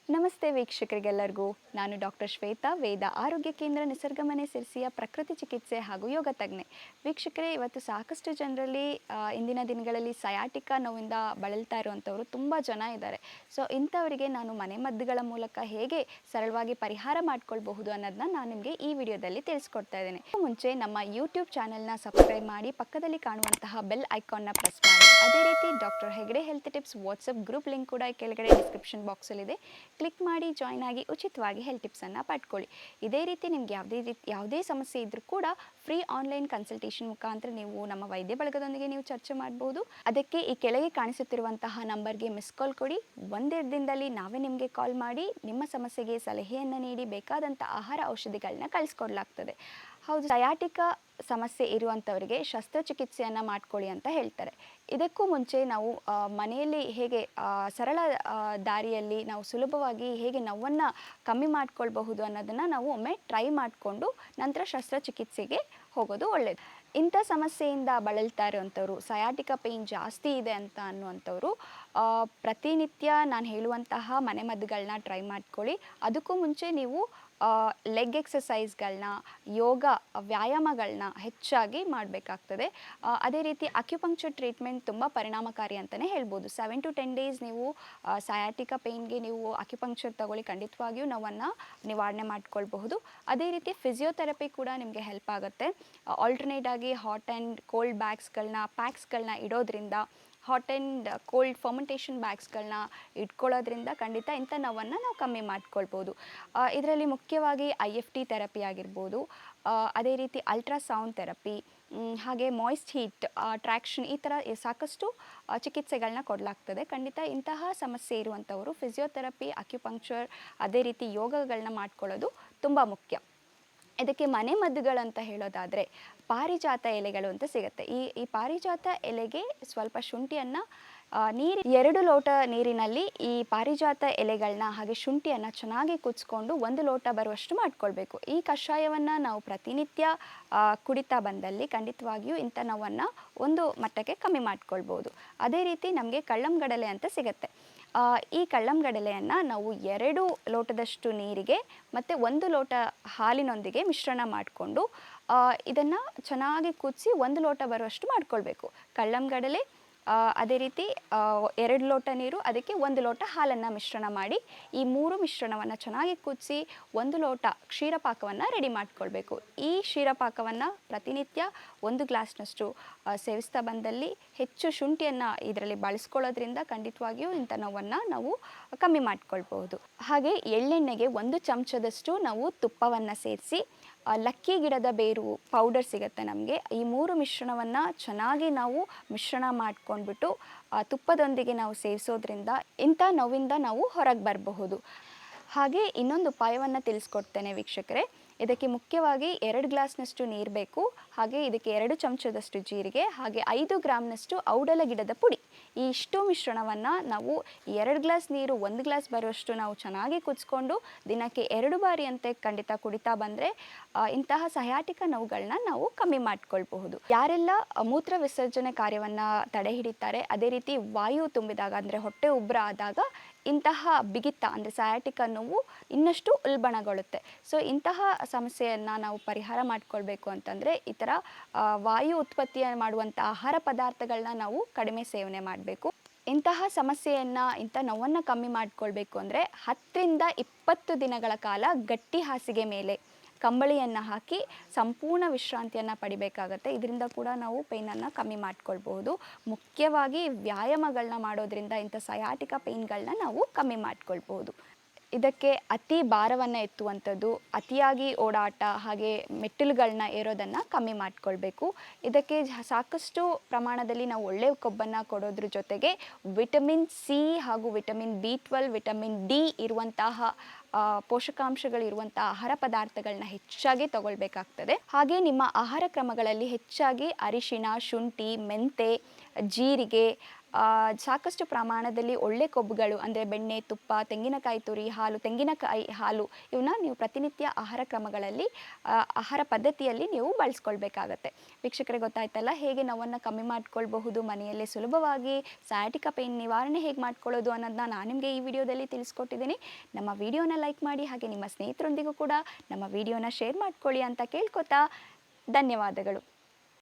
ನಮಸ್ತೆ ವೀಕ್ಷಕರಿಗೆಲ್ಲರಿಗೂ. ನಾನು ಡಾಕ್ಟರ್ ಶ್ವೇತಾ, ವೇದ ಆರೋಗ್ಯ ಕೇಂದ್ರ ನಿಸರ್ಗಮನೆ ಸಿರ್ಸಿಯ ಪ್ರಕೃತಿ ಚಿಕಿತ್ಸೆ ಹಾಗೂ ಯೋಗ ತಜ್ಞೆ. ವೀಕ್ಷಕರೇ, ಇವತ್ತು ಸಾಕಷ್ಟು ಜನರಲ್ಲಿ ಇಂದಿನ ದಿನಗಳಲ್ಲಿ ಸಯಾಟಿಕಾ ನೋವಿಂದ ಬಳಲ್ತಾ ಇರುವಂಥವರು ತುಂಬ ಜನ ಇದ್ದಾರೆ. ಸೊ ಇಂಥವರಿಗೆ ನಾನು ಮನೆಮದ್ದುಗಳ ಮೂಲಕ ಹೇಗೆ ಸರಳವಾಗಿ ಪರಿಹಾರ ಮಾಡ್ಕೊಳ್ಬಹುದು ಅನ್ನೋದನ್ನ ನಾನು ನಿಮಗೆ ಈ ವಿಡಿಯೋದಲ್ಲಿ ತಿಳಿಸ್ಕೊಡ್ತಾ ಇದ್ದೇನೆ. ಮುಂಚೆ ನಮ್ಮ ಯೂಟ್ಯೂಬ್ ಚಾನೆಲ್ನ ಸಬ್ಸ್ಕ್ರೈಬ್ ಮಾಡಿ, ಪಕ್ಕದಲ್ಲಿ ಕಾಣುವಂತಹ ಬೆಲ್ ಐಕಾನ್ನ ಪ್ರೆಸ್ ಮಾಡಿ. ಅದೇ ರೀತಿ doctor Hegde health tips WhatsApp group link ಕೂಡ ಕೆಳಗಡೆ ಡಿಸ್ಕ್ರಿಪ್ಷನ್ ಬಾಕ್ಸಲ್ಲಿದೆ. ಕ್ಲಿಕ್ ಮಾಡಿ ಜಾಯ್ನ್ ಆಗಿ ಉಚಿತವಾಗಿ ಹೆಲ್ತ್ ಟಿಪ್ಸನ್ನು ಪಡ್ಕೊಳ್ಳಿ. ಇದೇ ರೀತಿ ನಿಮ್ಗೆ ಯಾವುದೇ ಸಮಸ್ಯೆ ಇದ್ದರೂ ಕೂಡ ಫ್ರೀ ಆನ್ಲೈನ್ ಕನ್ಸಲ್ಟೇಷನ್ ಮುಖಾಂತರ ನೀವು ನಮ್ಮ ವೈದ್ಯ ಬಳಗದೊಂದಿಗೆ ನೀವು ಚರ್ಚೆ ಮಾಡಬಹುದು. ಅದಕ್ಕೆ ಈ ಕೆಳಗೆ ಕಾಣಿಸುತ್ತಿರುವಂತಹ ನಂಬರ್ಗೆ ಮಿಸ್ ಕಾಲ್ ಕೊಡಿ. ಒಂದೆರಡು ದಿನದಲ್ಲಿ ನಾವೇ ನಿಮಗೆ ಕಾಲ್ ಮಾಡಿ ನಿಮ್ಮ ಸಮಸ್ಯೆಗೆ ಸಲಹೆಯನ್ನು ನೀಡಿ ಬೇಕಾದಂಥ ಆಹಾರ ಔಷಧಿಗಳನ್ನ ಕಳಿಸ್ಕೊಡ್ಲಾಗ್ತದೆ. ಹೌದು, ಸಯಾಟಿಕಾ ಸಮಸ್ಯೆ ಇರುವಂಥವರಿಗೆ ಶಸ್ತ್ರಚಿಕಿತ್ಸೆಯನ್ನು ಮಾಡ್ಕೊಳ್ಳಿ ಅಂತ ಹೇಳ್ತಾರೆ. ಇದಕ್ಕೂ ಮುಂಚೆ ನಾವು ಮನೆಯಲ್ಲಿ ಹೇಗೆ ಸರಳ ದಾರಿಯಲ್ಲಿ ನಾವು ಸುಲಭವಾಗಿ ಹೇಗೆ ನೋವನ್ನು ಕಮ್ಮಿ ಮಾಡ್ಕೊಳ್ಬಹುದು ಅನ್ನೋದನ್ನು ನಾವು ಒಮ್ಮೆ ಟ್ರೈ ಮಾಡಿಕೊಂಡು ನಂತರ ಶಸ್ತ್ರಚಿಕಿತ್ಸೆಗೆ ಹೋಗೋದು ಒಳ್ಳೆಯದು. ಇಂಥ ಸಮಸ್ಯೆಯಿಂದ ಬಳಲ್ತಾ ಇರೋವಂಥವ್ರು, ಸಯಾಟಿಕಾ ಪೇಯ್ನ್ ಜಾಸ್ತಿ ಇದೆ ಅಂತ ಅನ್ನುವಂಥವ್ರು ಪ್ರತಿನಿತ್ಯ ನಾನು ಹೇಳುವಂತಹ ಮನೆಮದ್ದುಗಳನ್ನ ಟ್ರೈ ಮಾಡ್ಕೊಳ್ಳಿ. ಅದಕ್ಕೂ ಮುಂಚೆ ನೀವು ಲೆಗ್ ಎಕ್ಸಸೈಸ್ಗಳನ್ನ, ಯೋಗ ವ್ಯಾಯಾಮಗಳನ್ನ ಹೆಚ್ಚಾಗಿ ಮಾಡಬೇಕಾಗ್ತದೆ. ಅದೇ ರೀತಿ ಅಕ್ಯುಪಂಕ್ಚರ್ ಟ್ರೀಟ್ಮೆಂಟ್ ತುಂಬ ಪರಿಣಾಮಕಾರಿ ಅಂತಲೇ ಹೇಳ್ಬೋದು. 7 to 10 ಡೇಸ್ ನೀವು ಸಯಾಟಿಕಾ ಪೇಯ್ನ್ಗೆ ನೀವು ಅಕ್ಯುಪಂಕ್ಚರ್ ತಗೊಳ್ಳಿ, ಖಂಡಿತವಾಗಿಯೂ ನೋವನ್ನು ನಿವಾರಣೆ ಮಾಡ್ಕೊಳ್ಬಹುದು. ಅದೇ ರೀತಿ ಫಿಸಿಯೋಥೆರಪಿ ಕೂಡ ನಿಮಗೆ ಹೆಲ್ಪ್ ಆಗುತ್ತೆ. ಆಲ್ಟರ್ನೇಟ್ ಆಗಿ ಹಾಟ್ ಆ್ಯಂಡ್ ಕೋಲ್ಡ್ ಪ್ಯಾಕ್ಸ್ಗಳನ್ನ ಇಡೋದ್ರಿಂದ, ಹಾಟ್ ಆ್ಯಂಡ್ ಕೋಲ್ಡ್ ಫರ್ಮೆಂಟೇಷನ್ ಬ್ಯಾಗ್ಸ್ಗಳನ್ನ ಇಟ್ಕೊಳ್ಳೋದ್ರಿಂದ ಖಂಡಿತ ಇಂಥ ನೋವನ್ನು ನಾವು ಕಮ್ಮಿ ಮಾಡ್ಕೊಳ್ಬೋದು. ಇದರಲ್ಲಿ ಮುಖ್ಯವಾಗಿ IFT ಥೆರಪಿ ಆಗಿರ್ಬೋದು, ಅದೇ ರೀತಿ ಅಲ್ಟ್ರಾಸೌಂಡ್ ಥೆರಪಿ, ಹಾಗೆ ಮಾಯ್ಸ್ಟ್ ಹೀಟ್ ಟ್ರ್ಯಾಕ್ಷನ್, ಈ ಥರ ಸಾಕಷ್ಟು ಚಿಕಿತ್ಸೆಗಳನ್ನ ಕೊಡಲಾಗ್ತದೆ. ಖಂಡಿತ ಇಂತಹ ಸಮಸ್ಯೆ ಇರುವಂಥವರು ಫಿಸಿಯೋಥೆರಪಿ, ಅಕ್ಯುಪಂಕ್ಚರ್, ಅದೇ ರೀತಿ ಯೋಗಗಳನ್ನ ಮಾಡ್ಕೊಳ್ಳೋದು ತುಂಬ ಮುಖ್ಯ. ಇದಕ್ಕೆ ಮನೆಮದ್ದುಗಳಂತ ಹೇಳೋದಾದರೆ ಪಾರಿಜಾತ ಎಲೆಗಳು ಅಂತ ಸಿಗುತ್ತೆ. ಈ ಪಾರಿಜಾತ ಎಲೆಗೆ ಸ್ವಲ್ಪ ಶುಂಠಿಯನ್ನು 2 ಲೋಟ ನೀರಿನಲ್ಲಿ ಈ ಪಾರಿಜಾತ ಎಲೆಗಳನ್ನ ಹಾಗೆ ಶುಂಠಿಯನ್ನು ಚೆನ್ನಾಗಿ ಕುದಿಸ್ಕೊಂಡು 1 ಲೋಟ ಬರುವಷ್ಟು ಮಾಡ್ಕೊಳ್ಬೇಕು. ಈ ಕಷಾಯವನ್ನು ನಾವು ಪ್ರತಿನಿತ್ಯ ಕುಡಿತಾ ಬಂದಲ್ಲಿ ಖಂಡಿತವಾಗಿಯೂ ಇಂಥ ನೋವನ್ನು ಒಂದು ಮಟ್ಟಕ್ಕೆ ಕಮ್ಮಿ ಮಾಡ್ಕೊಳ್ಬೋದು. ಅದೇ ರೀತಿ ನಮಗೆ ಕಳ್ಳಂಗಡಲೆ ಅಂತ ಸಿಗುತ್ತೆ. ಈ ಕಳ್ಳಂಗಡಲೆಯನ್ನು ನಾವು 2 ಲೋಟದಷ್ಟು ನೀರಿಗೆ ಮತ್ತು 1 ಲೋಟ ಹಾಲಿನೊಂದಿಗೆ ಮಿಶ್ರಣ ಮಾಡಿಕೊಂಡು ಇದನ್ನು ಚೆನ್ನಾಗಿ ಕುದಿಸಿ 1 ಲೋಟ ಬರುವಷ್ಟು ಮಾಡ್ಕೊಳ್ಬೇಕು. ಕಳ್ಳಂಗಡಲೆ, ಅದೇ ರೀತಿ 2 ಲೋಟ ನೀರು, ಅದಕ್ಕೆ 1 ಲೋಟ ಹಾಲನ್ನು ಮಿಶ್ರಣ ಮಾಡಿ ಈ 3 ಮಿಶ್ರಣವನ್ನು ಚೆನ್ನಾಗಿ ಕುದಿಸಿ 1 ಲೋಟ ಕ್ಷೀರಪಾಕವನ್ನು ರೆಡಿ ಮಾಡ್ಕೊಳ್ಬೇಕು. ಈ ಕ್ಷೀರಪಾಕವನ್ನು ಪ್ರತಿನಿತ್ಯ 1 ಗ್ಲಾಸ್ನಷ್ಟು ಸೇವಿಸ್ತಾ ಬಂದಲ್ಲಿ ಹೆಚ್ಚು ಶುಂಠಿಯನ್ನು ಇದರಲ್ಲಿ ಬಳಸ್ಕೊಳ್ಳೋದ್ರಿಂದ ಖಂಡಿತವಾಗಿಯೂ ಇಂಥ ನೋವನ್ನು ನಾವು ಕಮ್ಮಿ ಮಾಡ್ಕೊಳ್ಬಹುದು. ಹಾಗೆ ಎಳ್ಳೆಣ್ಣೆಗೆ 1 ಚಮಚದಷ್ಟು ನಾವು ತುಪ್ಪವನ್ನು ಸೇರಿಸಿ, ಲಕ್ಕಿ ಗಿಡದ ಬೇರು ಪೌಡರ್ ಸಿಗುತ್ತೆ ನಮಗೆ, ಈ 3 ಮಿಶ್ರಣವನ್ನು ಚೆನ್ನಾಗಿ ನಾವು ಮಿಶ್ರಣ ಮಾಡ್ಕೊಂಡ್ಬಿಟ್ಟು ತುಪ್ಪದೊಂದಿಗೆ ನಾವು ಸೇವಿಸೋದ್ರಿಂದ ಇಂಥ ನೋವಿಂದ ನಾವು ಹೊರಗೆ ಬರಬಹುದು. ಹಾಗೆ ಇನ್ನೊಂದು ಉಪಾಯವನ್ನು ತಿಳಿಸ್ಕೊಡ್ತೇನೆ ವೀಕ್ಷಕರೇ. ಇದಕ್ಕೆ ಮುಖ್ಯವಾಗಿ 2 ಗ್ಲಾಸ್ನಷ್ಟು ನೀರು ಬೇಕು. ಹಾಗೆ ಇದಕ್ಕೆ 2 ಚಮಚದಷ್ಟು ಜೀರಿಗೆ, ಹಾಗೆ 5 ಗ್ರಾಮ್ನಷ್ಟು ಔಡಲ ಗಿಡದ ಪುಡಿ. ಈ ಇಷ್ಟು ಮಿಶ್ರಣವನ್ನು ನಾವು 2 ಗ್ಲಾಸ್ ನೀರು 1 ಗ್ಲಾಸ್ ಬರುವಷ್ಟು ನಾವು ಚೆನ್ನಾಗಿ ಕುದಿಸ್ಕೊಂಡು ದಿನಕ್ಕೆ 2 ಬಾರಿ ಅಂತೆ ಖಂಡಿತ ಕುಡಿತಾ ಬಂದರೆ ಇಂತಹ ಸಯಾಟಿಕಾ ನೋವುಗಳನ್ನ ನಾವು ಕಮ್ಮಿ ಮಾಡ್ಕೊಳ್ಬಹುದು. ಯಾರೆಲ್ಲ ಮೂತ್ರ ವಿಸರ್ಜನೆ ಕಾರ್ಯವನ್ನು ತಡೆ ಹಿಡಿತಾರೆ, ಅದೇ ರೀತಿ ವಾಯು ತುಂಬಿದಾಗ ಅಂದರೆ ಹೊಟ್ಟೆ ಉಬ್ಬರ ಆದಾಗ ಇಂತಹ ಬಿಗಿತ ಅಂದರೆ ಸಯಾಟಿಕಾ ನೋವು ಇನ್ನಷ್ಟು ಉಲ್ಬಣಗೊಳ್ಳುತ್ತೆ. ಸೊ ಇಂತಹ ಸಮಸ್ಯೆಯನ್ನು ನಾವು ಪರಿಹಾರ ಮಾಡಿಕೊಳ್ಬೇಕು ಅಂತಂದರೆ ಈ ಥರ ವಾಯು ಉತ್ಪತ್ತಿ ಮಾಡುವಂಥ ಆಹಾರ ಪದಾರ್ಥಗಳನ್ನ ನಾವು ಕಡಿಮೆ ಸೇವನೆ ಮಾಡಬೇಕು. ಇಂತಹ ಸಮಸ್ಯೆಯನ್ನು, ಇಂಥ ನೋವನ್ನು ಕಮ್ಮಿ ಮಾಡಿಕೊಳ್ಬೇಕು ಅಂದರೆ 10ರಿಂದ 20 ದಿನಗಳ ಕಾಲ ಗಟ್ಟಿ ಹಾಸಿಗೆ ಮೇಲೆ ಕಂಬಳಿಯನ್ನು ಹಾಕಿ ಸಂಪೂರ್ಣ ವಿಶ್ರಾಂತಿಯನ್ನು ಪಡಿಬೇಕಾಗತ್ತೆ. ಇದರಿಂದ ಕೂಡ ನಾವು ಪೇಯ್ನನ್ನು ಕಮ್ಮಿ ಮಾಡ್ಕೊಳ್ಬಹುದು. ಮುಖ್ಯವಾಗಿ ವ್ಯಾಯಾಮಗಳನ್ನ ಮಾಡೋದ್ರಿಂದ ಇಂಥ ಸಯಾಟಿಕಾ ಪೇಯ್ನ್ಗಳನ್ನ ನಾವು ಕಮ್ಮಿ ಮಾಡ್ಕೊಳ್ಬಹುದು. ಇದಕ್ಕೆ ಅತಿ ಭಾರವನ್ನು ಎತ್ತುವಂಥದ್ದು, ಅತಿಯಾಗಿ ಓಡಾಟ, ಹಾಗೆ ಮೆಟ್ಟಿಲುಗಳನ್ನ ಏರೋದನ್ನು ಕಮ್ಮಿ ಮಾಡಿಕೊಳ್ಬೇಕು. ಇದಕ್ಕೆ ಸಾಕಷ್ಟು ಪ್ರಮಾಣದಲ್ಲಿ ನಾವು ಒಳ್ಳೆಯ ಕೊಬ್ಬನ್ನು ಕೊಡೋದ್ರ ಜೊತೆಗೆ ವಿಟಮಿನ್ C ಹಾಗೂ ವಿಟಮಿನ್ B12, ವಿಟಮಿನ್ D ಇರುವಂತಹ ಪೋಷಕಾಂಶಗಳಿರುವಂಥ ಆಹಾರ ಪದಾರ್ಥಗಳನ್ನ ಹೆಚ್ಚಾಗಿ ತಗೊಳ್ಬೇಕಾಗ್ತದೆ. ಹಾಗೆ ನಿಮ್ಮ ಆಹಾರ ಕ್ರಮಗಳಲ್ಲಿ ಹೆಚ್ಚಾಗಿ ಅರಿಶಿಣ, ಶುಂಠಿ, ಮೆಂತೆ, ಜೀರಿಗೆ, ಸಾಕಷ್ಟು ಪ್ರಮಾಣದಲ್ಲಿ ಒಳ್ಳೆ ಕೊಬ್ಬುಗಳು ಅಂದರೆ ಬೆಣ್ಣೆ, ತುಪ್ಪ, ತೆಂಗಿನಕಾಯಿ ತುರಿ, ಹಾಲು, ತೆಂಗಿನಕಾಯಿ ಹಾಲು ಇವನ್ನ ನೀವು ಪ್ರತಿನಿತ್ಯ ಆಹಾರ ಕ್ರಮಗಳಲ್ಲಿ ಆಹಾರ ಪದ್ಧತಿಯಲ್ಲಿ ನೀವು ಬಳಸ್ಕೊಳ್ಬೇಕಾಗತ್ತೆ. ವೀಕ್ಷಕರೇ, ಗೊತ್ತಾಯ್ತಲ್ಲ ಹೇಗೆ ನೋವನ್ನು ಕಮ್ಮಿ ಮಾಡ್ಕೊಳ್ಬಹುದು ಮನೆಯಲ್ಲೇ ಸುಲಭವಾಗಿ ಸಯಾಟಿಕಾ ಪೇಯ್ನ್ ನಿವಾರಣೆ ಹೇಗೆ ಮಾಡ್ಕೊಳ್ಳೋದು ಅನ್ನೋದನ್ನ ನಾನು ನಿಮಗೆ ಈ ವಿಡಿಯೋದಲ್ಲಿ ತಿಳಿಸ್ಕೊಟ್ಟಿದ್ದೀನಿ. ನಮ್ಮ ವಿಡಿಯೋನ ಲೈಕ್ ಮಾಡಿ, ಹಾಗೆ ನಿಮ್ಮ ಸ್ನೇಹಿತರೊಂದಿಗೂ ಕೂಡ ನಮ್ಮ ವಿಡಿಯೋನ ಶೇರ್ ಮಾಡ್ಕೊಳ್ಳಿ ಅಂತ ಕೇಳ್ಕೊತಾ ಧನ್ಯವಾದಗಳು.